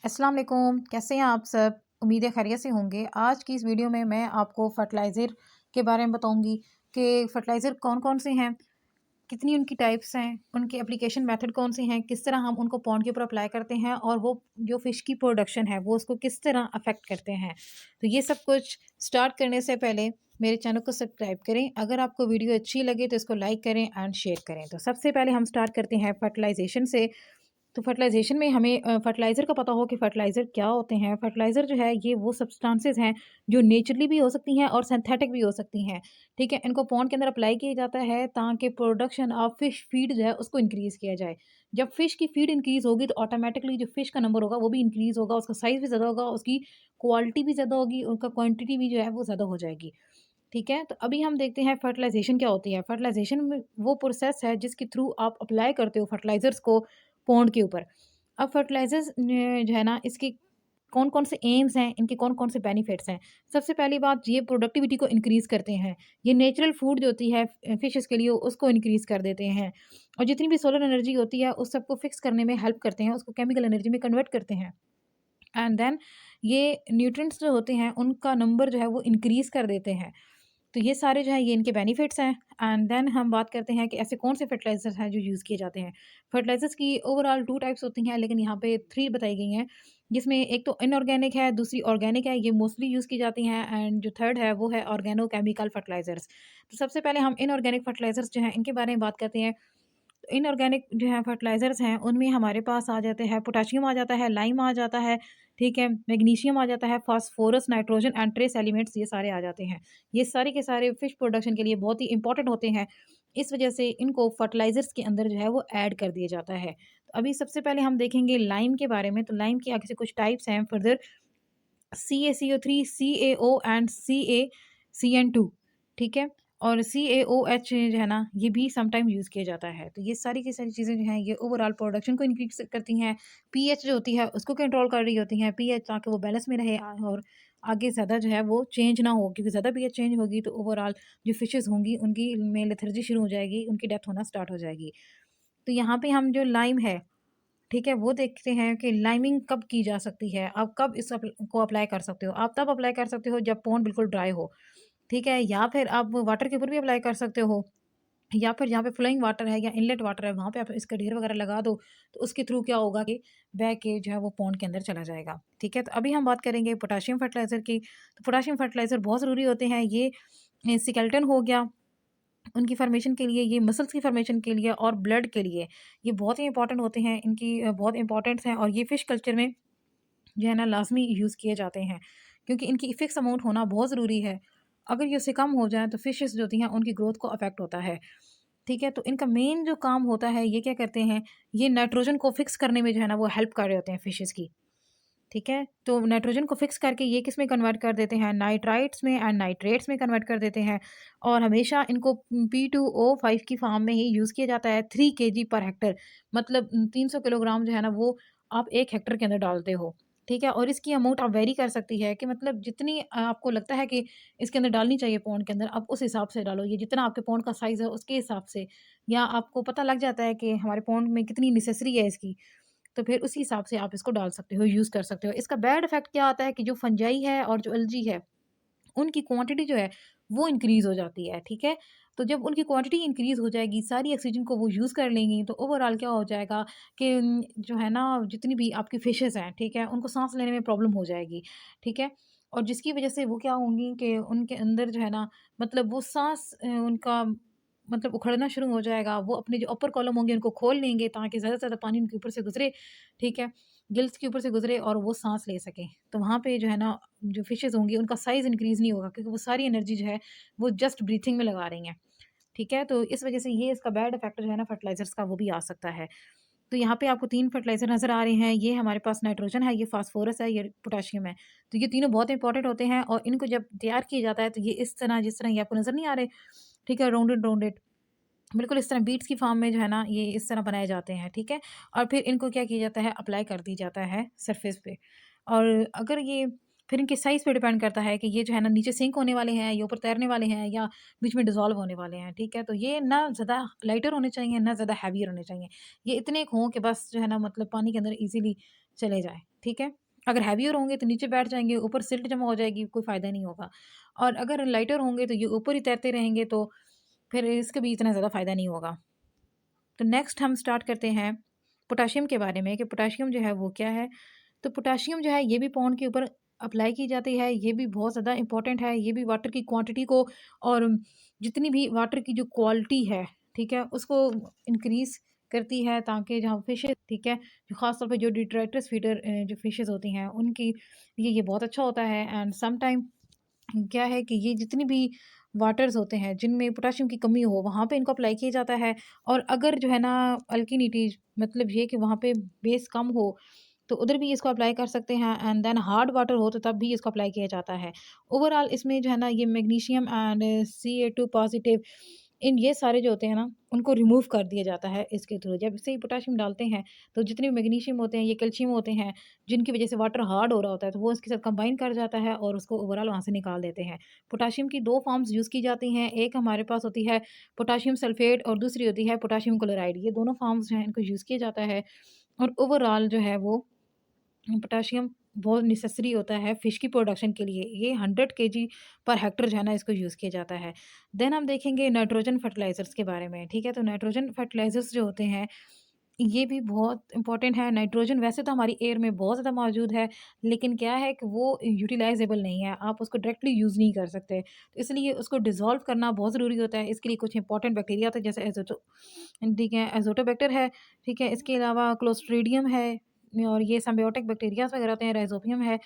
अस्सलाम वालेकुम, कैसे हैं आप सब? उम्मीद है खैरियत से होंगे। आज की इस वीडियो में मैं आपको फर्टिलाइज़र के बारे में बताऊंगी कि फर्टिलाइज़र कौन-कौन से हैं, कितनी उनकी टाइप्स हैं, उनके एप्लीकेशन मेथड कौन से हैं, किस तरह हम उनको पॉन्ड के ऊपर अप्लाई करते हैं और वो जो फ़िश की प्रोडक्शन है वो उसको किस तरह अफ़ेक्ट करते हैं। तो ये सब कुछ स्टार्ट करने से पहले मेरे चैनल को सब्सक्राइब करें। अगर आपको वीडियो अच्छी लगे तो इसको लाइक करें एंड शेयर करें। तो सबसे पहले हम स्टार्ट करते हैं फर्टिलाइज़ेशन से। तो फर्टिलाइज़ेशन में हमें फर्टिलाइज़र का पता हो कि फर्टिलाइज़र क्या होते हैं। फर्टिलाइज़र जो है ये वो सब्सटेंसेस हैं जो नेचुरली भी हो सकती हैं और सिंथेटिक भी हो सकती हैं, ठीक है? इनको पॉन्ड के अंदर अप्लाई किया जाता है ताकि प्रोडक्शन ऑफ फिश फीड जो है उसको इंक्रीज़ किया जाए। जब फिश की फीड इंक्रीज़ होगी तो ऑटोमेटिकली जो फिश का नंबर होगा वो भी इंक्रीज़ होगा, उसका साइज़ भी ज़्यादा होगा, उसकी क्वालिटी भी ज़्यादा होगी, उनका क्वांटिटी भी जो है वो ज़्यादा हो जाएगी, ठीक है? तो अभी हम देखते हैं फर्टिलाइज़ेशन क्या होती है। फर्टिलाइज़ेशन में वो प्रोसेस है जिसके थ्रू आप अप्लाई करते हो फर्टिलाइज़र्स को पॉन्ड के ऊपर। अब फर्टिलाइज़र्स ने जो है ना इसके कौन-कौन से एम्स हैं, इनके कौन-कौन से बेनिफिट्स हैं। सबसे पहली बात ये प्रोडक्टिविटी को इंक्रीज़ करते हैं। ये नेचुरल फूड जो होती है फिशेज़ के लिए उसको इंक्रीज़ कर देते हैं और जितनी भी सोलर एनर्जी होती है उस सबको फिक्स करने में हेल्प करते हैं, उसको केमिकल एनर्जी में कन्वर्ट करते हैं। एंड देन ये न्यूट्रिएंट्स जो होते हैं उनका नंबर जो है वो इंक्रीज़ कर देते हैं। तो ये सारे जो हैं ये इनके बेनिफिट्स हैं। एंड देन हम बात करते हैं कि ऐसे कौन से फर्टिलाइज़र्स हैं जो यूज़ किए जाते हैं। फर्टिलाइज़र्स की ओवरऑल 2 टाइप्स होती हैं लेकिन यहाँ पे 3 बताई गई हैं। जिसमें एक तो इनऑर्गेनिक है, दूसरी ऑर्गेनिक है, ये मोस्टली यूज़ की जाती हैं एंड जो थर्ड है वो है ऑर्गेनो केमिकल फर्टिलाइज़र्स। तो सबसे पहले हम इनऑर्गेनिक फर्टिलाइज़र्स जो हैं इनके बारे में बात करते हैं। इनऑर्गेनिक जो है फर्टिलाइज़र्स हैं, उनमें हमारे पास आ जाते हैं पोटेशियम आ जाता है, लाइम आ जाता है, ठीक है? मैग्नीशियम आ जाता है, phosphorus, nitrogen and trace elements ये सारे आ जाते हैं। ये सारे के सारे फिश प्रोडक्शन के लिए बहुत ही इंपॉर्टेंट होते हैं। इस वजह से इनको फर्टिलाइज़र्स के अंदर जो है वो ऐड कर दिया जाता है। तो अभी सबसे पहले हम देखेंगे लाइम के बारे में, तो लाइम के आगे से कुछ टाइप्स हैं further CaCO3, CaO and CaCN2, ठीक है? और CaOH जो है ना, ये भी समटाइम यूज़ किया जाता है। तो ये सारी की सारी चीज़ें जो हैं, ये ओवरऑल प्रोडक्शन को इंक्रीज़ करती हैं। पीएच जो होती है, उसको कंट्रोल कर रही होती हैं। पीएच ताकि वो बैलेंस में रहे और आगे ज़्यादा जो है वो चेंज ना हो, क्योंकि ज़्यादा पीएच चेंज होगी तो ओवरऑल जो फिशेज़ होंगी, उनकी में लेथर्जी शुरू हो जाएगी, उनकी डेथ होना स्टार्ट हो जाएगी। तो यहाँ पे हम जो लाइम है, ठीक है, वो देखते हैं कि लाइमिंग कब की जा सकती है। आप कब इस को अप्लाई कर सकते हो? आप तब अप्लाई कर सकते हो जब पॉन्ड बिल्कुल ड्राई हो, ठीक है? या फिर आप वाटर के ऊपर भी अप्लाई कर सकते हो या फिर जहाँ पे फ्लोइंग वाटर है या इनलेट वाटर है वहाँ पे आप इसका ढेर वगैरह लगा दो, तो उसके थ्रू क्या होगा कि बह के जो है वो पॉन्ड के अंदर चला जाएगा, ठीक है? तो अभी हम बात करेंगे पोटेशियम फर्टिलाइज़र की। तो पोटेशियम फर्टिलाइज़र बहुत ज़रूरी होते हैं। ये स्केलेटन हो गया उनकी फ़ॉर्मेशन के लिए, ये मसल्स की फ़ॉर्मेशन के लिए और ब्लड के लिए, ये बहुत ही इंपॉर्टेंट होते हैं। इनकी बहुत इंपॉर्टेंस है और ये फ़िश कल्चर में जो है ना लाज़मी यूज़ किए जाते हैं, क्योंकि इनकी फ़िक्स अमाउंट होना बहुत ज़रूरी है। अगर ये उससे कम हो जाए तो फ़िशेज़ जो होती हैं उनकी ग्रोथ को अफ़ेक्ट होता है, ठीक है? तो इनका मेन जो काम होता है ये क्या करते हैं, ये नाइट्रोजन को फ़िक्स करने में जो है ना वो हेल्प कर रहे होते हैं फ़िशेज़ की। ठीक है? तो नाइट्रोजन को फ़िक्स करके ये किस में कन्वर्ट कर देते हैं, नाइट्राइट्स में एंड नाइट्रेट्स में कन्वर्ट कर देते हैं और हमेशा इनको P2O5 की फ़ॉर्म में ही यूज़ किया जाता है 3 केजी पर हेक्टर, मतलब 300 किलोग्राम जो है ना वो आप 1 हेक्टर के अंदर डालते हो, ठीक है? और इसकी अमाउंट आप वेरी कर सकती है कि मतलब जितनी आपको लगता है कि इसके अंदर डालनी चाहिए पौंड के अंदर, आप उस हिसाब से डालो। ये जितना आपके पौंड का साइज़ है उसके हिसाब से, या आपको पता लग जाता है कि हमारे पौंड में कितनी नेसेसरी है इसकी, तो फिर उसी हिसाब से आप इसको डाल सकते हो, यूज़ कर सकते हो। इसका बैड इफ़ेक्ट क्या आता है कि जो फंजाई है और जो एल्गी है, उनकी क्वांटिटी जो है वो इंक्रीज़ हो जाती है, ठीक है? तो जब उनकी क्वांटिटी इंक्रीज़ हो जाएगी, सारी ऑक्सीजन को वो यूज़ कर लेंगी, तो ओवरऑल क्या हो जाएगा कि जो है ना जितनी भी आपकी फिशेज़ हैं, ठीक है? उनको साँस लेने में प्रॉब्लम हो जाएगी, ठीक है? और जिसकी वज़ह से वो क्या होंगी कि उनके अंदर जो है ना मतलब वो साँस उनका मतलब उखड़ना शुरू हो जाएगा। वो अपने जो अपर कॉलम होंगे उनको खोल लेंगे ताकि ज़्यादा से ज़्यादा पानी उनके ऊपर से गुज़रे, ठीक है? गिल्स के ऊपर से गुज़रे और वो साँस ले सकें। तो वहाँ पे जो है ना जो फिशेज़ होंगी उनका साइज़ इंक्रीज़ नहीं होगा, क्योंकि वो सारी एनर्जी जो है वो जस्ट ब्रीथिंग में लगा रही हैं, ठीक है? तो इस वज़ह से ये इसका बैड इफ़ेक्ट जो है ना फर्टिलाइज़र्स का वो भी आ सकता है। तो यहाँ पे आपको 3 फर्टिलाइज़र नज़र आ रहे हैं। ये हमारे पास नाइट्रोजन है, ये फास्फोरस है, ये पोटेशियम है। तो ये तीनों बहुत इंपॉर्टेंट होते हैं और इनको जब तैयार किया जाता है तो ये इस तरह जिस तरह ये आपको नज़र नहीं आ रहे, ठीक है? राउंडेड-राउंडेड बिल्कुल इस तरह बीट्स की फॉर्म में जो है ना ये इस तरह बनाए जाते हैं, ठीक है? और फिर इनको क्या किया जाता है, अप्लाई कर दी जाता है सरफेस पे। और अगर ये फिर इनके साइज़ पे डिपेंड करता है कि ये जो है ना नीचे सिंक होने वाले हैं, ये ऊपर तैरने वाले हैं या बीच में डिज़ॉल्व होने वाले हैं, ठीक है? तो ये ना ज़्यादा लाइटर होने चाहिए, ना ज़्यादा हेवियर होने चाहिए। ये इतने एक हों कि बस जो है ना मतलब पानी के अंदर ईज़िली चले जाएँ, ठीक है? अगर हेवियर होंगे तो नीचे बैठ जाएँगे, ऊपर सिल्ट जमा हो जाएगी, कोई फ़ायदा नहीं होगा। और अगर लाइटर होंगे तो ये ऊपर ही तैरते रहेंगे तो फिर इसका भी इतना ज़्यादा फ़ायदा नहीं होगा। तो नेक्स्ट हम स्टार्ट करते हैं पोटेशियम के बारे में कि पोटेशियम जो है वो क्या है। तो पोटेशियम जो है ये भी पौंड के ऊपर अप्लाई की जाती है, ये भी बहुत ज़्यादा इंपॉर्टेंट है, ये भी वाटर की क्वांटिटी को और जितनी भी वाटर की जो क्वालिटी है, ठीक है, उसको इंक्रीज़ करती है ताकि जहाँ फिशेज़, ठीक है, जो ख़ास तौर पे जो डिट्राइटस फीडर जो फिशेज़ होती हैं उनकी लिए ये बहुत अच्छा होता है। एंड सम टाइम क्या है कि ये जितनी भी वाटर्स होते हैं जिनमें पोटेशियम की कमी हो वहाँ पे इनको अप्लाई किया जाता है। और अगर जो है ना अल्किनिटी मतलब ये कि वहाँ पे बेस कम हो तो उधर भी इसको अप्लाई कर सकते हैं। एंड देन हार्ड वाटर हो तो तब भी इसको अप्लाई किया जाता है। ओवरऑल इसमें जो है ना ये magnesium and Ca2 positive in ये सारे जो होते हैं ना उनको रिमूव कर दिया जाता है इसके थ्रू। जब से ही पोटेशियम डालते हैं तो जितने भी मैग्नीशियम होते हैं, ये कैल्शियम होते हैं, जिनकी वजह से वाटर हार्ड हो रहा होता है तो वो इसके साथ कंबाइन कर जाता है और उसको ओवरऑल वहाँ से निकाल देते हैं। पोटेशियम की 2 फॉर्म्स यूज़ की जाती हैं। एक हमारे पास होती है पोटेशियम सल्फेट और दूसरी होती है पोटेशियम क्लोराइड। ये दोनों फॉर्म्स जो हैं इनको यूज़ किया जाता है और ओवरऑल जो है वो पोटेशियम बहुत नेसेसरी होता है फिश की प्रोडक्शन के लिए। ये 100 केजी पर हेक्टर जो है ना इसको यूज़ किया जाता है। देन हम देखेंगे नाइट्रोजन फर्टिलाइज़र्स के बारे में, ठीक है? तो नाइट्रोजन फर्टिलाइज़र्स जो होते हैं ये भी बहुत इंपॉर्टेंट है। नाइट्रोजन वैसे तो हमारी एयर में बहुत ज़्यादा मौजूद है, लेकिन क्या है कि वो यूटिलाइज़ेबल नहीं है, आप उसको डायरेक्टली यूज़ नहीं कर सकते। तो इसलिए उसको डिज़ोल्व करना बहुत ज़रूरी होता है। इसके लिए कुछ इंपॉर्टेंट बैक्टीरिया होते हैं जैसे ठीक है, एज़ोटोबैक्टर है, ठीक है? इसके अलावा क्लोस्ट्रिडियम है और ये सिम्बायोटिक बैक्टीरियाज़ वगैरह होते हैं, राइज़ोबियम है।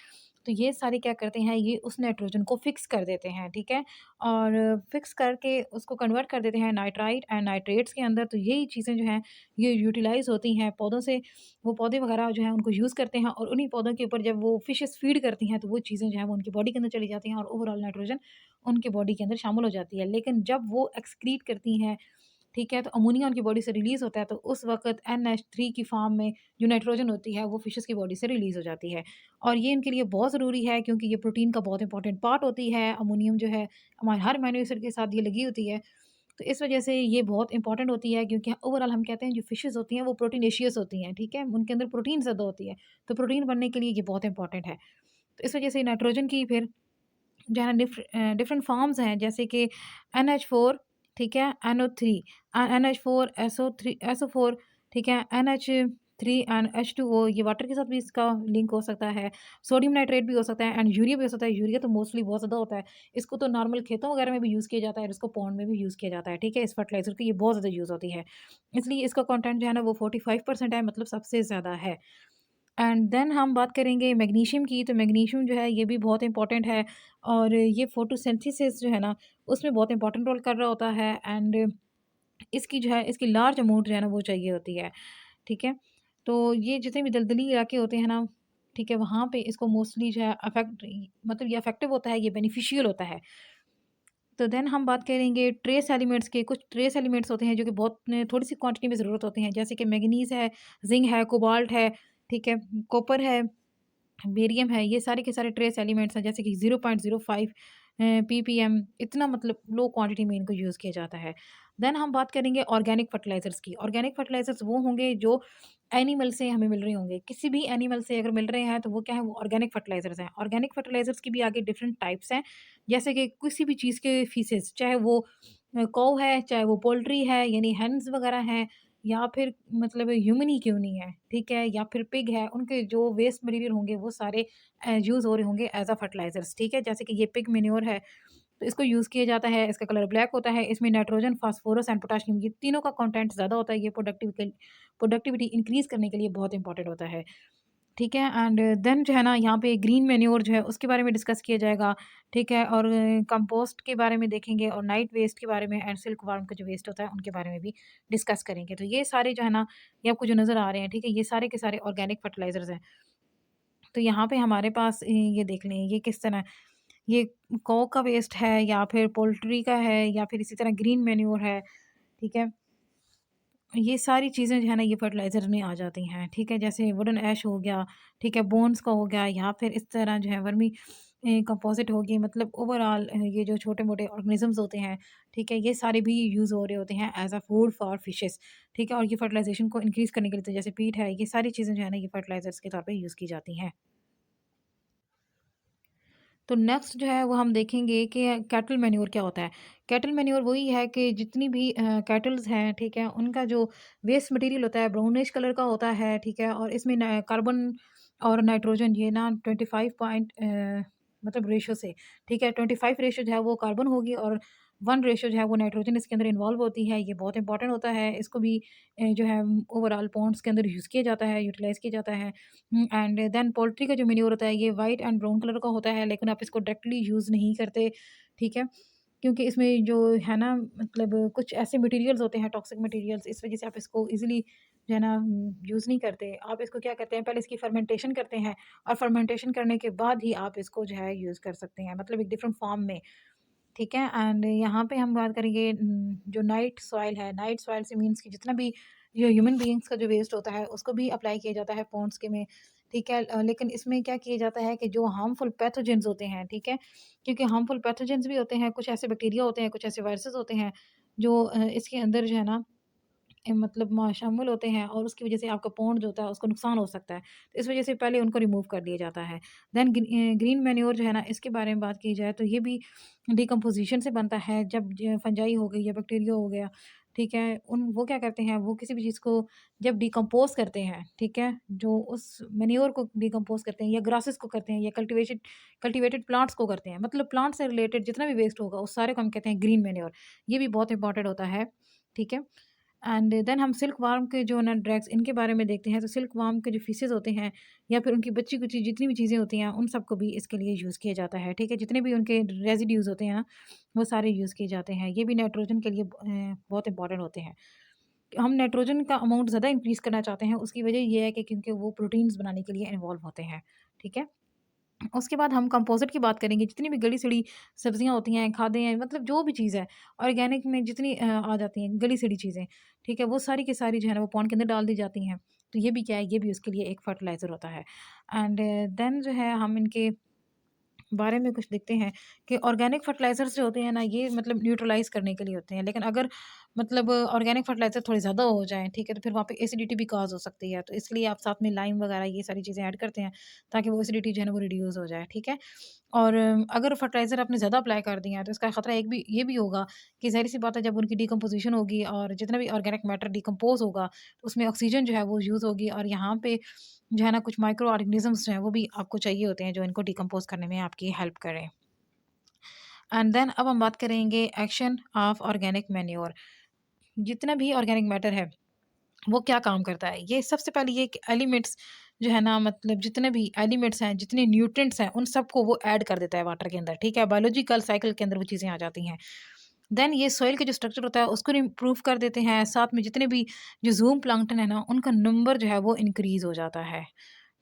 तो ये सारे क्या करते हैं, ये उस नाइट्रोजन को फ़िक्स कर देते हैं, ठीक है? और फ़िक्स करके उसको कन्वर्ट कर देते हैं नाइट्राइट एंड नाइट्रेट्स के अंदर। तो यही चीज़ें जो हैं ये यूटिलाइज़ होती हैं पौधों से। वो पौधे वगैरह जो हैं उनको यूज़ करते हैं और उन्हीं पौधों के ऊपर जब वो फिशेस फीड करती हैं तो वो चीज़ें जो हैं वो उनकी बॉडी के अंदर चली जाती हैं और ओवरऑल नाइट्रोजन उनकी बॉडी के अंदर शामिल हो जाती है। लेकिन जब वो एक्सक्रीट करती हैं, ठीक है, तो अमोनिया उनकी बॉडी से रिलीज़ होता है तो उस वक़्त NH3 की फ़ॉर्म में जो नाइट्रोजन होती है वो फिशेस की बॉडी से रिलीज़ हो जाती है। और ये इनके लिए बहुत ज़रूरी है क्योंकि ये प्रोटीन का बहुत इंपॉर्टेंट पार्ट होती है। अमोनियम जो है हमारे हर अमीनो एसिड के साथ ये लगी होती है। तो इस वजह से ये बहुत इंपॉर्टेंट होती है क्योंकि ओवरऑल हम कहते हैं जो फिशेज़ होती हैं वो प्रोटीनेशियस होती हैं, ठीक है? उनके अंदर प्रोटीन ज़्यादा होती है, तो प्रोटीन बनने के लिए ये बहुत इंपॉर्टेंट है। तो इस वजह से नाइट्रोजन की फिर जो है ना डिफरेंट फॉर्म्स हैं जैसे कि NH4, ठीक है? NO3 NH4 SO4, ठीक है? NH3 एंड H2O ये वाटर के साथ भी इसका लिंक हो सकता है। सोडियम नाइट्रेट भी हो सकता है एंड यूरिया भी हो सकता है। यूरिया तो मोस्टली बहुत ज़्यादा होता है। इसको तो नॉर्मल खेतों वगैरह में भी यूज़ किया जाता है और इसको पॉन्ड में भी यूज़ किया जाता है, ठीक है? इस फर्टिलाइज़र की ये बहुत ज़्यादा यूज़ होती है। इसलिए इसका कंटेंट जो है ना वो 45% है, मतलब सबसे ज़्यादा है। एंड देन हम बात करेंगे मैग्नीशियम की। तो मैग्नीशियम जो है ये भी बहुत इंपॉर्टेंट है और ये फोटोसिंथेसिस जो है ना उसमें बहुत इंपॉर्टेंट रोल कर रहा होता है। एंड इसकी जो है इसकी लार्ज अमाउंट जो है ना वो चाहिए होती है, ठीक है? तो ये जितने भी दलदली इलाके होते हैं ना, ठीक है, वहाँ पे इसको मोस्टली जो है मतलब ये इफेक्टिव होता है, ये बेनिफिशियल होता है। तो देन हम बात करेंगे ट्रेस एलिमेंट्स के। कुछ ट्रेस एलिमेंट्स होते हैं जो कि बहुत थोड़ी-सी क्वांटिटी में ज़रूरत होती हैं, जैसे कि मैंगनीज़ है, ज़िंक है, कोबाल्ट है, ठीक है, कॉपर है, बेरियम है। ये सारे के सारे ट्रेस एलिमेंट्स हैं जैसे कि 0.05 पीपीएम, इतना मतलब लो क्वांटिटी में इनको यूज़ किया जाता है। देन हम बात करेंगे ऑर्गेनिक फर्टिलाइज़र्स की। ऑर्गेनिक फर्टिलाइज़र्स वो होंगे जो एनिमल से हमें मिल रहे होंगे। किसी भी एनिमल से अगर मिल रहे हैं तो वो क्या है, वो ऑर्गेनिक फर्टिलाइज़र्स हैं। ऑर्गेनिक फर्टिलाइज़र्स की भी आगे डिफरेंट टाइप्स हैं, जैसे कि किसी भी चीज़ के फीसेस, चाहे वो कौ है, चाहे वो पोल्ट्री है यानी हेन्स वगैरह हैं, या फिर मतलब ह्यूमन ही क्यों नहीं है, ठीक है? या फिर पिग है, उनके जो वेस्ट मटीरियल होंगे वो सारे यूज़ हो रहे होंगे एज़ अ फर्टिलाइज़र्स, ठीक है? जैसे कि ये पिग मैन्योर है, तो इसको यूज़ किया जाता है, इसका कलर ब्लैक होता है, इसमें नाइट्रोजन, फास्फोरस एंड पोटेशियम ये तीनों का कंटेंट ज़्यादा होता है। ये प्रोडक्टिविटी इंक्रीज़ करने के लिए बहुत इंपॉर्टेंट होता है, ठीक है? एंड देन जो है ना यहाँ पे ग्रीन मैन्योर जो है उसके बारे में डिस्कस किया जाएगा, ठीक है? और कंपोस्ट के बारे में देखेंगे और नाइट वेस्ट के बारे में एंड सिल्क वर्म का जो वेस्ट होता है उनके बारे में भी डिस्कस करेंगे। तो ये सारे जो है ना ये आपको जो नज़र आ रहे हैं, ठीक है? ये सारे के सारे ऑर्गेनिक फर्टिलाइज़र्स हैं। तो यहाँ पे हमारे पास ये देख लें ये किस तरह ये कौ का वेस्ट है या फिर पोल्ट्री का है या फिर इसी तरह ग्रीन मैन्योर है, ठीक है? ये सारी चीज़ें जो है ना ये फर्टिलाइज़र में आ जाती हैं, ठीक है? जैसे वुडन ऐश हो गया, ठीक है? बोन्स का हो गया या फिर इस तरह जो है वर्मी कंपोज़िट होगी, मतलब ओवरऑल ये जो छोटे-मोटे ऑर्गेनिज़म्स होते हैं, ठीक है? ये सारे भी यूज़ हो रहे होते हैं as a food for fishes, ठीक है? और ये फर्टिलाइज़ेशन को इंक्रीज़ करने के लिए तो जैसे पीट है, ये सारी चीज़ें जो है ना ये फर्टिलाइज़र्स के तौर पे यूज़ की जाती हैं। तो नेक्स्ट जो है वो हम देखेंगे कि कैटल मैन्योर क्या होता है। कैटल मैन्योर वही है कि जितनी भी कैटल्स हैं, ठीक है, उनका जो वेस्ट मटेरियल होता है ब्राउनिश कलर का होता है, ठीक है, और इसमें कार्बन और नाइट्रोजन ये ना 25 पॉइंट मतलब रेशो से, ठीक है, 25 रेशो जो है वो कार्बन होगी और 1 रेशो जो है वो नाइट्रोजन इसके अंदर इन्वॉल्व होती है। ये बहुत इंपॉर्टेंट होता है, इसको भी जो है ओवरऑल पॉन्ड्स के अंदर यूज़ किया जाता है, यूटिलाइज़ किया जाता है। एंड देन पोल्ट्री का जो मेन्योर होता है ये वाइट एंड ब्राउन कलर का होता है, लेकिन आप इसको डायरेक्टली यूज़ नहीं करते, ठीक है? क्योंकि इसमें जो है ना मतलब कुछ ऐसे मटेरियल्स होते हैं टॉक्सिक मटेरियल्स, इस वज़ह से आप इसको ईज़िली जो है ना यूज़ नहीं करते। आप इसको क्या करते हैं, पहले इसकी फर्मेंटेशन करते हैं और फर्मेंटेशन करने के बाद ही आप इसको जो है यूज़ कर सकते हैं, मतलब एक डिफरेंट फॉर्म में। ठीक है, एंड यहाँ पे हम बात करेंगे जो नाइट सॉइल है, नाइट सॉइल से मीन्स कि जितना भी जो ह्यूमन बीइंग्स का जो वेस्ट होता है उसको भी अप्लाई किया जाता है पॉन्ड्स के में, ठीक है। लेकिन इसमें क्या किया जाता है कि जो हार्मफुल पैथोजेंस होते हैं, ठीक है, क्योंकि हार्मफुल पैथोजेंस भी होते हैं, कुछ ऐसे बैक्टीरिया होते हैं, कुछ ऐसे वायरसेस होते हैं जो इसके अंदर जो है ना मतलब शामिल होते हैं और उसकी वज़ह से आपका पौंड जो होता है उसको नुकसान हो सकता है। तो इस वज़ह से पहले उनको रिमूव कर दिया जाता है। देन ग्रीन मैन्योर जो है ना इसके बारे में बात की जाए तो ये भी डिकम्पोज़िशन से बनता है। जब ज फंजाई हो गई या बैक्टीरिया हो गया, ठीक है? वो क्या करते हैं, वो किसी भी चीज़ को जब डिकम्पोज़ करते हैं, ठीक है? जो उस मैन्योर को डिकम्पोज़ करते हैं या ग्रासेस को करते हैं या कल्टिवेटेड प्लांट्स को करते हैं। मतलब प्लांट से रिलेटेड जितना भी वेस्ट होगा उस सारे को हम कहते हैं ग्रीन मैन्योर। ये भी बहुत इंपॉर्टेंट होता है, ठीक है? एंड देन हम सिल्क वार्म के जो ना ड्रैग्स इनके बारे में देखते हैं, तो सिल्क वार्म के जो फीसेस होते हैं या फिर उनकी बच्ची-कुची जितनी भी चीज़ें होती हैं, उन सबको भी इसके लिए यूज़ किया जाता है, ठीक है? जितने भी उनके रेसिड्यूज़ होते हैं ना, वो सारे यूज़ किए जाते हैं। ये भी नाइट्रोजन के लिए बहुत इंपॉर्टेंट होते हैं। हम नाइट्रोजन का अमाउंट ज़्यादा इंक्रीज़ करना चाहते हैं, उसकी वजह ये है कि क्योंकि वो प्रोटीन्स बनाने के लिए इन्वॉल्व होते हैं, ठीक है? उसके बाद हम कंपोज़िट की बात करेंगे, जितनी भी गली-सड़ी सब्जियाँ होती हैं, खादें हैं, मतलब जो भी चीज़ है, ऑर्गेनिक में जितनी आ जाती हैं गली-सड़ी चीज़ें, ठीक है? वो सारी की सारी जो है ना वो पॉन्ड के अंदर डाल दी जाती हैं। तो ये भी क्या है, ये भी उसके लिए एक फर्टिलाइज़र होता है। एंड देन जो है हम इनके बारे में कुछ देखते हैं कि ऑर्गेनिक फर्टिलाइज़र्स जो होते हैं ना, ये मतलब न्यूट्रलाइज़ करने के लिए होते हैं। लेकिन अगर मतलब ऑर्गेनिक फर्टिलाइज़र थोड़े ज़्यादा हो जाएँ, ठीक है, तो फिर वहाँ पे एसिडिटी भी कॉज़ हो सकती है। तो इसलिए आप साथ में लाइम वगैरह ये सारी चीज़ें ऐड करते हैं, ताकि वो एसिडिटी जो है ना वो रिड्यूस हो जाए, ठीक है। और अगर फर्टिलाइज़र आपने ज़्यादा अप्लाई कर दिए हैं, तो इसका खतरा एक भी ये भी होगा कि ज़ाहिर-सी बात है, जब उनकी डिकम्पोज़िशन होगी और जितना भी ऑर्गेनिक मैटर डिकम्पोज़ होगा, तो उसमें ऑक्सीजन जो है वो यूज़ होगी और यहाँ पे जो है ना कुछ माइक्रो ऑर्गेनिज़म्स जो हैं वो भी आपको चाहिए होते हैं, जो इनको डिकम्पोज़ करने में आपकी हेल्प करें। एंड देन अब हम बात करेंगे एक्शन ऑफ ऑर्गेनिक मैन्योर। जितना भी ऑर्गेनिक मैटर है वो क्या काम करता है, ये सबसे पहले ये एलिमेंट्स जो है ना मतलब जितने भी एलिमेंट्स हैं, जितने न्यूट्रिएंट्स हैं, उन सबको वो ऐड कर देता है वाटर के अंदर, ठीक है, बायोलॉजिकल साइकिल के अंदर वो चीज़ें आ जाती हैं। देन ये सॉइल का जो स्ट्रक्चर होता है उसको इम्प्रूव कर देते हैं, साथ में जितने भी जो ज़ूम प्लांक्टन है ना उनका नंबर जो है वो इंक्रीज हो जाता है,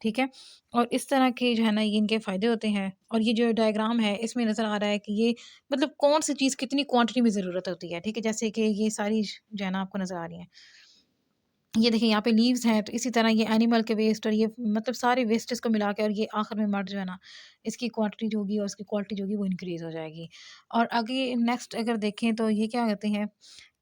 ठीक है। और इस तरह के जो है ना ये इनके फ़ायदे होते हैं और ये जो डायग्राम है इसमें नज़र आ रहा है कि ये मतलब कौन सी चीज़ कितनी क्वांटिटी में ज़रूरत होती है, ठीक है। जैसे कि ये सारी जो है ना आपको नज़र आ रही हैं, ये देखिए यहाँ पे लीव्स हैं, तो इसी तरह ये एनिमल के वेस्ट और ये मतलब सारे वेस्टेज को मिला के और ये आखिर में मड जो है ना, इसकी क्वांटिटी जो होगी और इसकी क्वालिटी जो होगी वो इंक्रीज़ हो जाएगी। और आगे नेक्स्ट अगर देखें तो ये क्या कहते हैं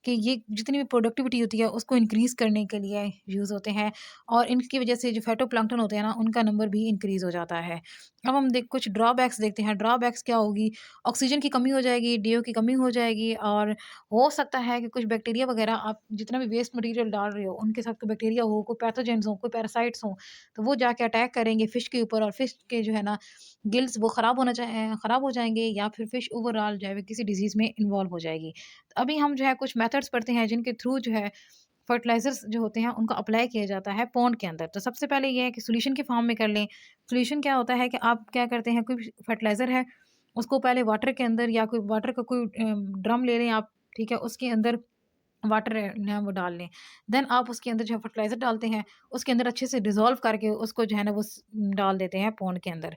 कि ये जितनी भी प्रोडक्टिविटी होती है उसको इंक्रीज़ करने के लिए यूज़ होते हैं और इनकी वज़ह से जो फाइटोप्लैंक्टन होते हैं ना, उनका नंबर भी इंक्रीज़ हो जाता है। अब हम कुछ ड्रॉबैक्स देखते हैं, ड्रॉबैक्स क्या होगी? ऑक्सीजन की कमी हो जाएगी, डीओ की कमी हो जाएगी और हो सकता है कि कुछ बैक्टीरिया वग़ैरह आप जितना भी वेस्ट मटीरियल डाल रहे हो, उनके साथ कोई बैक्टीरिया हो, कोई पैथोजेन्स हों, कोई पैरासाइट्स हों, तो वो जाके अटैक करेंगे फ़िश के ऊपर और फ़िश के जो है ना गिल्स वो ख़राब हो जाएँगे या फिर फ़िश ओवरऑल जो है वो किसी डिज़ीज़ में इन्वॉल्व हो जाएगी। तो अभी हम जो है कुछ मेथड्स पढ़ते हैं जिनके थ्रू जो है फर्टिलाइज़र्स जो होते हैं उनको अप्लाई किया जाता है पॉन्ड के अंदर। तो सबसे पहले ये है कि सॉल्यूशन के फॉर्म में कर लें। सॉल्यूशन क्या होता है कि आप क्या करते हैं, कोई फर्टिलाइज़र है, उसको पहले वाटर के अंदर या कोई वाटर का कोई ड्रम ले लें आप, ठीक है? उसके अंदर वाटर है वो डाल लें। देन आप उसके अंदर जो है फर्टिलाइज़र डालते हैं, उसके अंदर अच्छे से डिज़ोल्व करके उसको जो है ना वो डाल देते हैं पॉन्ड के अंदर,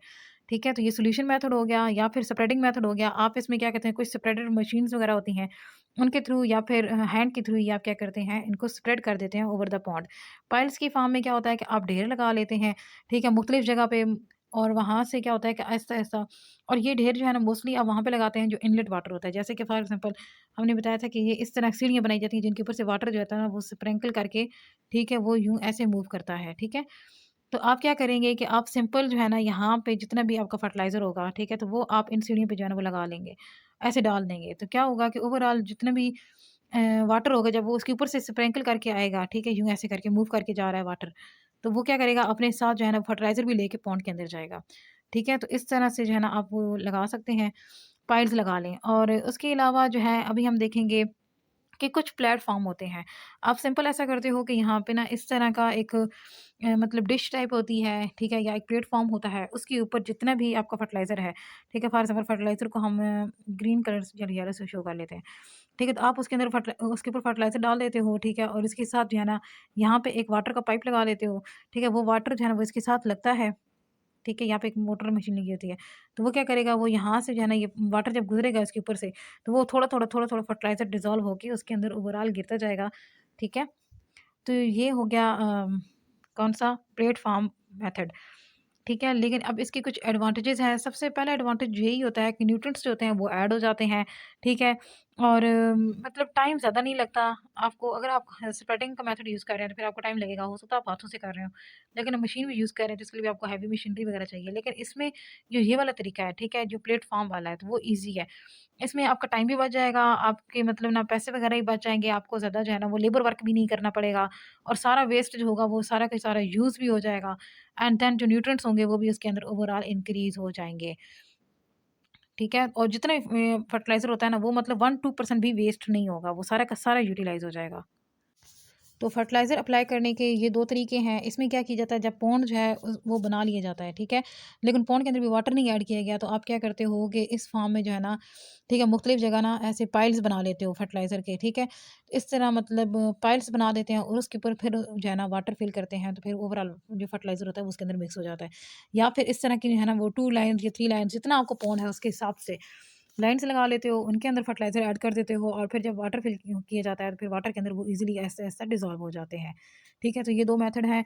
ठीक है? तो ये सॉल्यूशन मेथड हो गया या फिर स्प्रेडिंग मेथड हो गया। आप इसमें क्या कहते हैं, कुछ स्प्रेडर मशीन्स वगैरह होती हैं, उनके थ्रू या फिर हैंड के थ्रू ही आप क्या करते हैं, इनको स्प्रेड कर देते हैं ओवर द पॉन्ड। पाइल्स की फार्म में क्या होता है कि आप ढेर लगा लेते हैं, ठीक है? मुख्तलिफ जगह पे, और वहाँ से क्या होता है कि आहिस्ता-आहिस्ता, और ये ढेर जो है ना मोस्टली आप वहाँ पे लगाते हैं जो इनलेट वाटर होता है। जैसे कि फॉर एग्ज़ाम्पल हमने बताया था कि ये इस तरह सीढ़ियाँ बनाई जाती हैं जिनके ऊपर से वाटर जो होता है ना वो स्प्रिंकल करके, ठीक है, वो यूँ ऐसे मूव करता है, ठीक है? तो आप क्या करेंगे कि आप सिंपल जो है ना यहाँ पे जितना भी आपका फर्टिलाइज़र होगा, ठीक है? तो वो आप इन सीढ़ियों पे जो है ना वो लगा लेंगे, ऐसे डाल देंगे। तो क्या होगा कि ओवरऑल जितना भी वाटर होगा जब वो उसके ऊपर से स्प्रिंकल करके आएगा, ठीक है? यूँ ऐसे करके मूव करके जा रहा है वाटर, तो वो क्या करेगा अपने साथ जो है ना फर्टिलाइज़र भी लेके पॉन्ड के अंदर जाएगा, ठीक है? तो इस तरह से जो है ना आप वो लगा सकते हैं, पाइल्स लगा लें। और उसके अलावा जो है अभी हम देखेंगे कि कुछ प्लेटफ़ॉर्म होते हैं। आप सिंपल ऐसा करते हो कि यहाँ पे ना इस तरह का एक मतलब डिश टाइप होती है, ठीक है? या एक प्लेटफ़ॉर्म होता है, उसके ऊपर जितना भी आपका फर्टिलाइज़र है, ठीक है? फॉर एग्ज़ाम्पल फर्टिलाइज़र को हम ग्रीन कलर से या येलो से शो कर लेते हैं, ठीक है? तो आप उसके अंदर उसके ऊपर फर्टिलाइज़र डाल देते हो, ठीक है? और इसके साथ जो है ना, यहाँ पे एक वाटर का पाइप लगा देते हो, ठीक है? वो वाटर जो है ना, वो इसके साथ लगता है, ठीक है? यहाँ पे एक मोटर मशीन लगी होती है, तो वो क्या करेगा, वो यहाँ से जो है ना, ये वाटर जब गुज़रेगा इसके ऊपर से, तो वो थोड़ा-थोड़ा, थोड़ा-थोड़ा फर्टिलाइज़र डिज़ॉल्व होके उसके अंदर ओवरऑल गिरता जाएगा, ठीक है? तो ये हो गया कौन-सा प्लेटफ़ॉर्म मेथड, ठीक है? लेकिन अब इसके कुछ एडवांटेजेज़ हैं। सबसे पहला एडवांटेज यही होता है कि न्यूट्रिएंट्स जो होते हैं वो ऐड हो जाते हैं, ठीक है? और मतलब टाइम ज़्यादा नहीं लगता आपको। अगर आप स्प्रेडिंग का मेथड यूज़ कर रहे हैं तो फिर आपको टाइम लगेगा। हो सकता है आप हाथों से कर रहे हो, लेकिन आप मशीन भी यूज़ कर रहे हैं तो इसके लिए भी आपको हैवी मशीनरी वगैरह चाहिए। लेकिन इसमें जो ये वाला तरीका है, ठीक है? जो प्लेटफ़ॉर्म वाला है तो वो ईज़ी है। इसमें आपका टाइम भी बच जाएगा, आपके मतलब ना पैसे वगैरह भी बच जाएँगे, आपको ज़्यादा जो है ना वो लेबर वर्क भी नहीं करना पड़ेगा, और सारा वेस्ट जो होगा वो सारा का सारा यूज़ भी हो जाएगा, एंड देन जो न्यूट्रिएंट्स होंगे वो भी उसके अंदर ओवरऑल इंक्रीज़ हो जाएँगे, ठीक है? और जितना फर्टिलाइज़र होता है ना वो मतलब 1-2% भी वेस्ट नहीं होगा, वो सारा का सारा यूटिलाइज़ हो जाएगा। तो फर्टिलाइज़र अप्लाई करने के ये 2 तरीके हैं। इसमें क्या किया जाता है, जब पॉन्ड जो है वो बना लिया जाता है, ठीक है? लेकिन पॉन्ड के अंदर भी वाटर नहीं ऐड किया गया, तो आप क्या करते हो कि इस फार्म में जो है ना, ठीक है, मुख्तलिफ जगह ना ऐसे पाइल्स बना लेते हो फर्टिलाइज़र के, ठीक है? इस तरह मतलब पाइल्स बना देते हैं और उसके ऊपर फिर जो है ना वाटर फिल करते हैं, तो फिर ओवरऑल जो फर्टिलाइज़र होता है वो उसके अंदर मिक्स हो जाता है। या फिर इस तरह की जो है ना वो 2 लाइन्स या 3 लाइन्स जितना आपको पॉन्ड है उसके हिसाब से लाइन्स लगा लेते हो, उनके अंदर फर्टिलाइज़र ऐड कर देते हो, और फिर जब वाटर फिल किया जाता है तो फिर वाटर के अंदर वो ईज़िली ऐसे-ऐसे डिज़ॉल्व हो जाते हैं। ठीक है? तो ये 2 मेथड हैं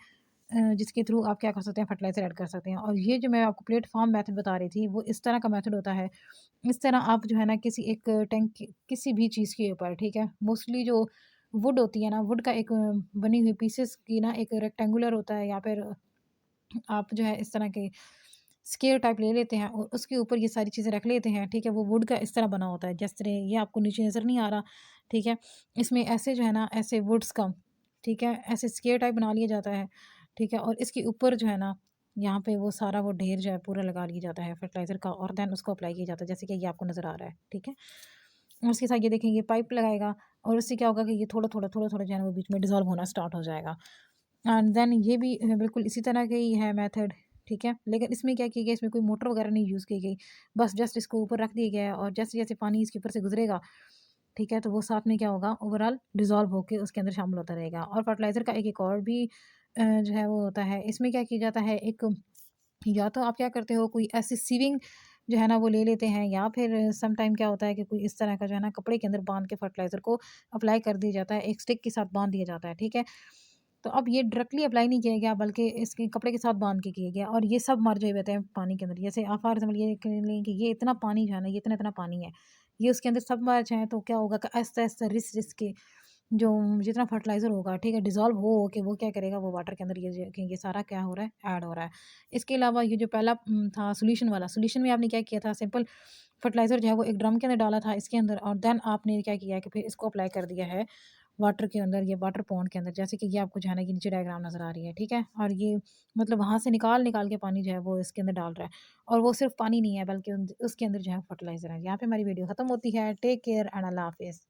जिसके थ्रू आप क्या कर सकते हैं, फर्टिलाइज़र ऐड कर सकते हैं। और ये जो मैं आपको प्लेटफ़ॉर्म मेथड बता रही थी, वो इस तरह का मेथड होता है। इस तरह आप जो है ना किसी एक टैंक किसी भी चीज़ के ऊपर, ठीक है? मोस्टली जो वुड होती है ना, वुड का एक बनी हुई पीसेस की ना एक रेक्टेंगुलर होता है, या फिर आप जो है इस तरह के स्क्वायर टाइप ले लेते हैं और उसके ऊपर ये सारी चीज़ें रख लेते हैं, ठीक है? वो वुड का इस तरह बना होता है, जिस तरह ये आपको नीचे नज़र नहीं आ रहा, ठीक है? इसमें ऐसे जो है ना, ऐसे वुड्स का, ठीक है? ऐसे स्क्वायर टाइप बना लिया जाता है, ठीक है? और इसके ऊपर जो है ना, यहाँ पे वो सारा वो ढेर जो है पूरा लगा लिया जाता है फर्टिलाइज़र का, और देन उसको अप्लाई किया जाता है, जैसे कि ये आपको नज़र आ रहा है, ठीक है? और उसके साथ ये देखें, ये पाइप लगाएगा, और उससे क्या होगा कि ये थोड़ा-थोड़ा, थोड़ा-थोड़ा जो है ना वो बीच में डिज़ॉल्व होना स्टार्ट हो जाएगा। एंड देन ये भी बिल्कुल इसी तरह का ही है मेथड, ठीक है? लेकिन इसमें क्या किया गया, इसमें कोई मोटर वगैरह नहीं यूज़ की गई। बस जस्ट इसको ऊपर रख दिया गया है, और जैसे-जैसे पानी इसके ऊपर से गुज़रेगा, ठीक है? तो वो साथ में क्या होगा, ओवरऑल डिज़ॉल्व होके उसके अंदर शामिल होता रहेगा। और फर्टिलाइज़र का एक और भी जो है वो होता है। इसमें क्या किया जाता है, एक या तो आप क्या करते हो, कोई ऐसी सीविंग जो है ना वो ले लेते हैं, या फिर सम टाइम क्या होता है कि कोई इस तरह का जो है ना कपड़े के अंदर बाँध के फर्टिलाइज़र को अप्लाई कर दिया जाता है, एक स्टिक के साथ बाँध दिया जाता है, ठीक है? तो अब ये डायरेक्टली अप्लाई नहीं किया गया, बल्कि इसके कपड़े के साथ बाँध के किया गया, और ये सब मर गए रहते हैं पानी के अंदर। जैसे आप फॉर एग्ज़ाम्पल ये कह लें कि ये इतना पानी जो है ना, ये इतना-इतना पानी है, ये उसके अंदर सब मर जाएँ, तो क्या होगा कि आहिस्ता-आहिस्ता रिस-रिस के जो जितना फर्टिलाइज़र होगा, ठीक है, डिज़ॉल्व हो के वो क्या करेगा, वो वाटर के अंदर ये सारा क्या हो रहा है, ऐड हो रहा है। इसके अलावा ये जो पहला था सॉल्यूशन वाला, सॉल्यूशन में आपने क्या किया था, सिंपल फर्टिलाइज़र जो है वो एक ड्रम के अंदर डाला था इसके अंदर, और देन आपने क्या किया है कि फिर इसको अप्लाई कर दिया है वाटर के अंदर, ये वाटर पॉन्ड के अंदर, जैसे कि ये आपको जो है ना, ये नीचे डायग्राम नज़र आ रही है, ठीक है? और ये मतलब वहाँ से निकाल-निकाल के पानी जो है वो इसके अंदर डाल रहा है, और वो सिर्फ़ पानी नहीं है, बल्कि उसके अंदर जो है फर्टिलाइज़र है। यहाँ पे हमारी वीडियो खत्म होती है। टेक केयर एंड अल्लाह हाफ़िज़।